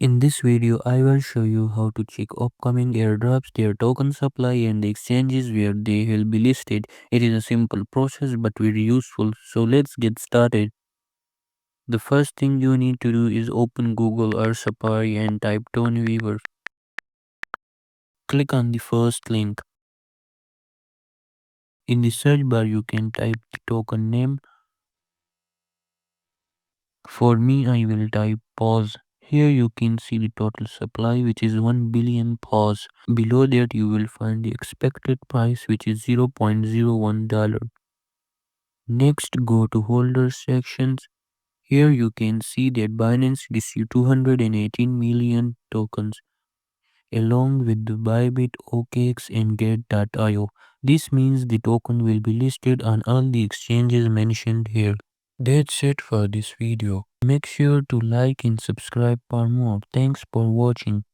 In this video, I will show you how to check upcoming airdrops, their token supply and the exchanges where they will be listed. It is a simple process but very useful, so let's get started. The first thing you need to do is open Google or Safari and type Tone Weaver. Click on the first link. In the search bar, you can type the token name. For me, I will type pause. Here you can see the total supply, which is 1 billion pause. Below that you will find the expected price, which is $0.01. Next, go to holders sections. Here you can see that Binance received 218 million tokens along with the Bybit, OKX and Get.io. This means the token will be listed on all the exchanges mentioned here. That's it for this video. Make sure to like and subscribe for more. Thanks for watching.